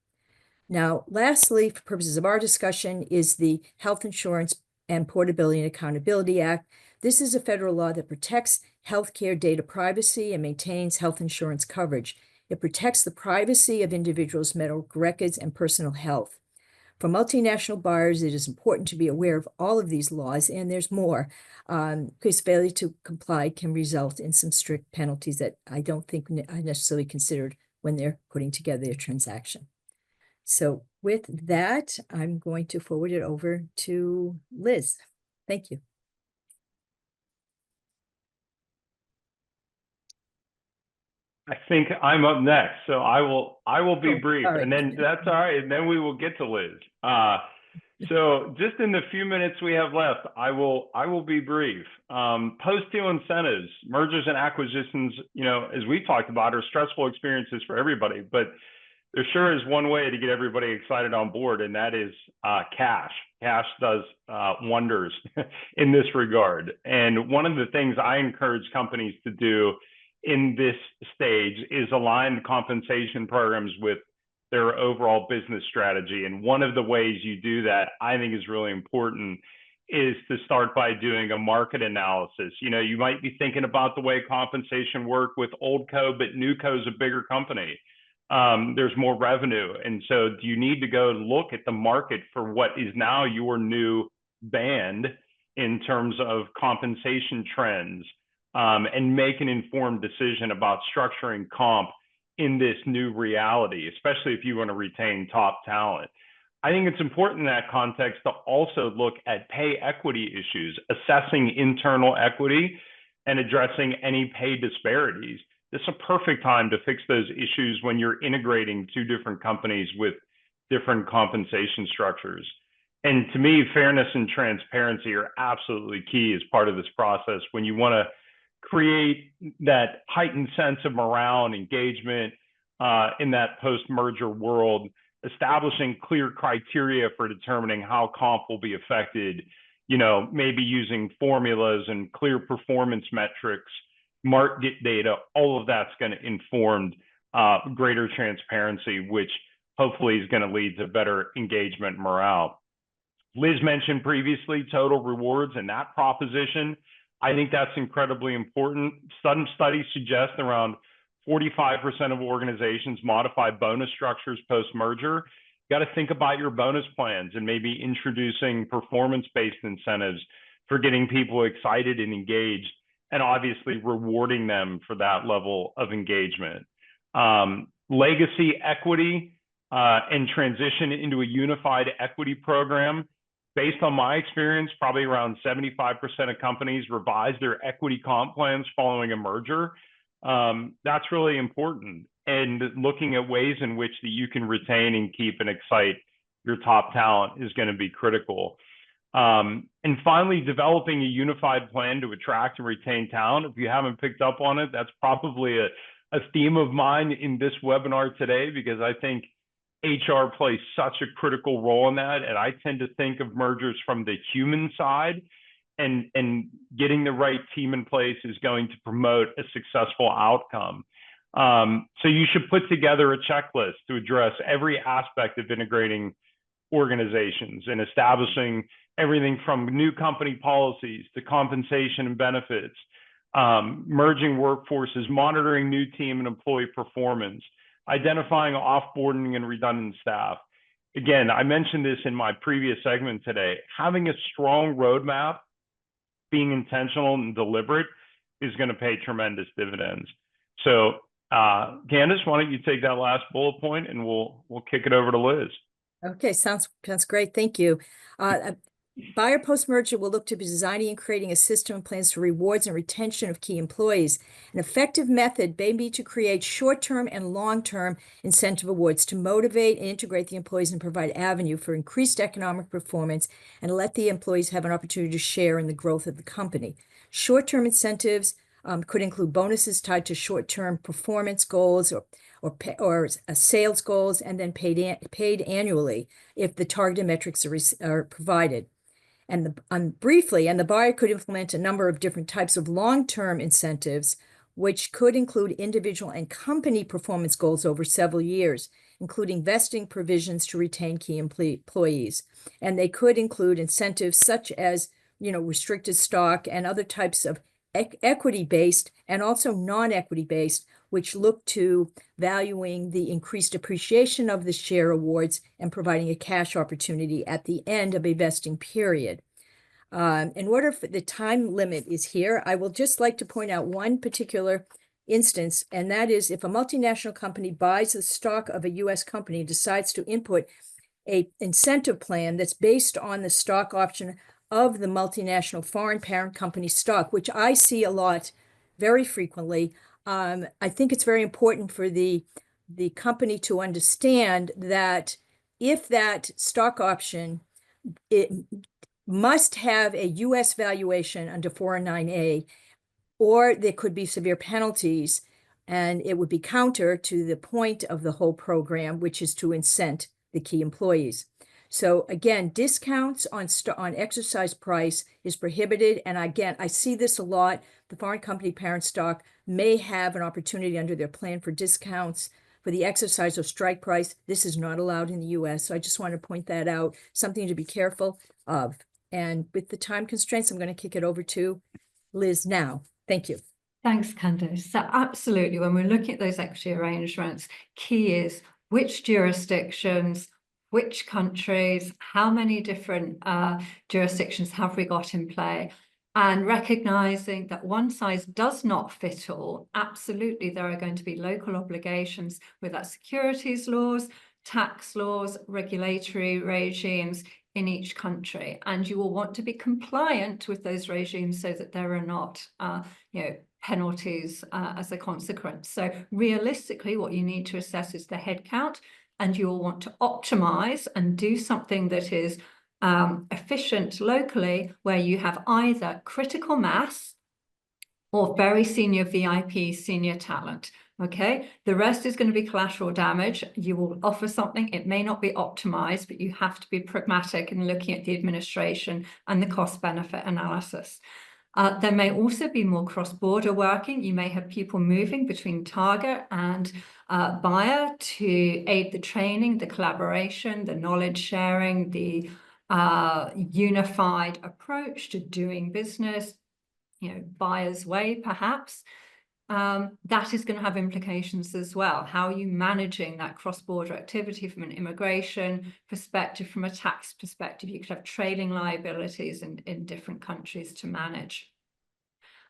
Now, lastly, for purposes of our discussion, is the Health Insurance and Portability and Accountability Act. This is a federal law that protects healthcare data privacy and maintains health insurance coverage. It protects the privacy of individuals' medical records and personal health. For multinational buyers, it is important to be aware of all of these laws, and there's more, because failure to comply can result in some strict penalties that I don't think are necessarily considered when they're putting together their transaction. So with that, I'm going to forward it over to Liz. Thank you. I think I'm up next, so I will be brief, all right. and then that's all right, and then we will get to Liz. So just in the few minutes we have left, I will be brief. Post-deal incentives, mergers and acquisitions, as we talked about, are stressful experiences for everybody, but there sure is one way to get everybody excited on board, and that is cash. Cash does wonders in this regard. And one of the things I encourage companies to do in this stage is align compensation programs with their overall business strategy. And one of the ways you do that, I think, is really important, is to start by doing a market analysis. You might be thinking about the way compensation work with Oldco, but Newco is a bigger company. There's more revenue. And so do you need to go look at the market for what is now your new band in terms of compensation trends, and make an informed decision about structuring comp in this new reality, especially if you want to retain top talent. I think it's important in that context to also look at pay equity issues, assessing internal equity and addressing any pay disparities. This is a perfect time to fix those issues when you're integrating two different companies with different compensation structures. And to me, fairness and transparency are absolutely key as part of this process when you want to create that heightened sense of morale and engagement in that post-merger world, establishing clear criteria for determining how comp will be affected, maybe using formulas and clear performance metrics, market data. All of that's going to inform greater transparency, which hopefully is going to lead to better engagement and morale. Liz mentioned previously total rewards and that proposition. I think that's incredibly important. Some studies suggest around 45% of organizations modify bonus structures post-merger. You got to think about your bonus plans and maybe introducing performance-based incentives for getting people excited and engaged, and obviously rewarding them for that level of engagement. Legacy equity and transition into a unified equity program. Based on my experience, probably around 75% of companies revise their equity comp plans following a merger. That's really important. And looking at ways in which that you can retain and keep and excite your top talent is going to be critical. And finally, developing a unified plan to attract and retain talent. If you haven't picked up on it, that's probably a theme of mine in this webinar today, because I think HR plays such a critical role in that. And I tend to think of mergers from the human side, and getting the right team in place is going to promote a successful outcome. So you should put together a checklist to address every aspect of integrating organizations and establishing everything from new company policies to compensation and benefits, merging workforces, monitoring new team and employee performance, identifying offboarding and redundant staff. Again, I mentioned this in my previous segment today. Having a strong roadmap, being intentional and deliberate, is going to pay tremendous dividends. So, Candace, why don't you take that last bullet point, and we'll kick it over to Liz. Okay, sounds great. Thank you. Buyer post-merger will look to be designing and creating a system and plans for rewards and retention of key employees. An effective method may be to create short-term and long-term incentive awards to motivate and integrate the employees and provide avenue for increased economic performance, and let the employees have an opportunity to share in the growth of the company. Short-term incentives could include bonuses tied to short-term performance goals or sales goals, and then paid annually if the targeted metrics are provided. And briefly, the buyer could implement a number of different types of long-term incentives, which could include individual and company performance goals over several years, including vesting provisions to retain key employees. And they could include incentives such as, restricted stock and other types of equity-based and also non-equity-based, which look to valuing the increased appreciation of the share awards and providing a cash opportunity at the end of a vesting period. In order for the time limit is here, I will just like to point out one particular instance, and that is if a multinational company buys the stock of a U.S. company and decides to input a incentive plan that's based on the stock option of the multinational foreign parent company stock, which I see a lot very frequently. I think it's very important for the company to understand that if that stock option, it must have a U.S. valuation under 409A, or there could be severe penalties, and it would be counter to the point of the whole program, which is to incent the key employees. So again, discounts on exercise price is prohibited. And again, I see this a lot. The foreign company parent stock may have an opportunity under their plan for discounts for the exercise or strike price. This is not allowed in the US. So I just want to point that out, something to be careful of. And with the time constraints, I'm going to kick it over to Liz now. Thank you. Thanks, Candace. So absolutely, when we're looking at those equity arrangements, key is which jurisdictions, which countries, how many different jurisdictions have we got in play? And recognizing that one size does not fit all. Absolutely, there are going to be local obligations with that securities laws, tax laws, regulatory regimes in each country. And you will want to be compliant with those regimes so that there are not, penalties as a consequence. So realistically, what you need to assess is the headcount, and you'll want to optimize and do something that is efficient locally, where you have either critical mass or very senior VIP, senior talent. Okay, the rest is going to be collateral damage. You will offer something, it may not be optimized, but you have to be pragmatic in looking at the administration and the cost benefit analysis. There may also be more cross-border working. You may have people moving between target and buyer to aid the training, the collaboration, the knowledge sharing, the unified approach to doing business, buyer's way, perhaps. That is going to have implications as well. How are you managing that cross-border activity from an immigration perspective, from a tax perspective? You could have trailing liabilities in different countries to manage.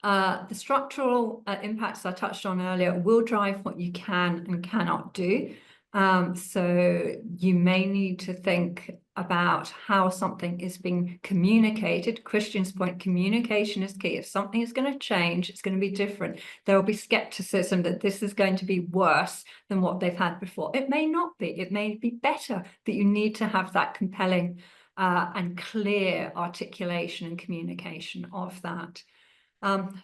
The structural impacts I touched on earlier will drive what you can and cannot do. So you may need to think about how something is being communicated. Christian's point, communication is key. If something is going to change, it's going to be different. There will be skepticism that this is going to be worse than what they've had before. It may not be. It may be better, but you need to have that compelling and clear articulation and communication of that.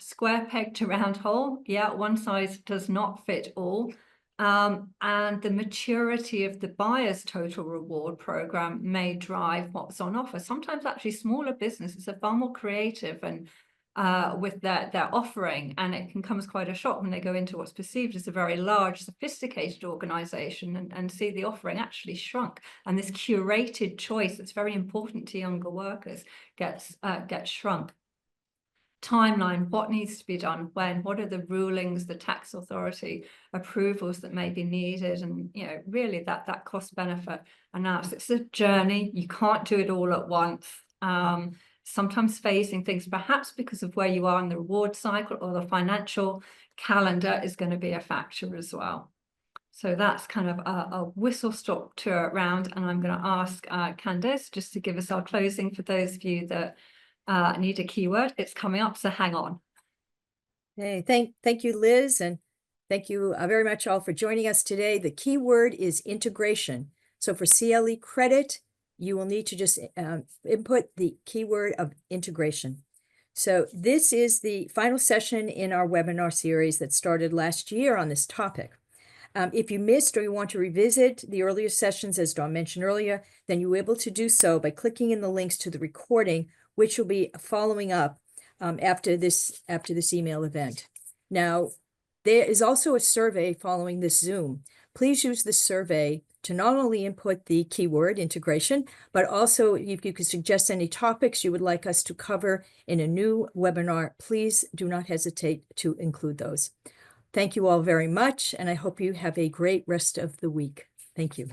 Square peg to round hole. Yeah, one size does not fit all. And the maturity of the buyer's total reward program may drive what's on offer. Sometimes actually smaller businesses are far more creative and with their offering, and it can come as quite a shock when they go into what's perceived as a very large, sophisticated organization and see the offering actually shrunk. And this curated choice that's very important to younger workers gets shrunk. Timeline, what needs to be done when, what are the rulings, the tax authority approvals that may be needed, and really that cost benefit analysis. It's a journey. You can't do it all at once. Sometimes phasing things, perhaps because of where you are in the reward cycle or the financial calendar, is going to be a factor as well. So that's kind of a whistle-stop tour round, and I'm going to ask Candace just to give us our closing for those of you that need a keyword. It's coming up, so hang on. Hey, thank you, Liz, and thank you very much all for joining us today. The keyword is integration. So for CLE credit, you will need to just input the keyword of integration. So this is the final session in our webinar series that started last year on this topic. If you missed or you want to revisit the earlier sessions, as Dawn mentioned earlier, then you're able to do so by clicking in the links to the recording, which will be following up after this email event. Now, there is also a survey following this Zoom. Please use this survey to not only input the keyword integration, but also if you could suggest any topics you would like us to cover in a new webinar, please do not hesitate to include those. Thank you all very much, and I hope you have a great rest of the week. Thank you.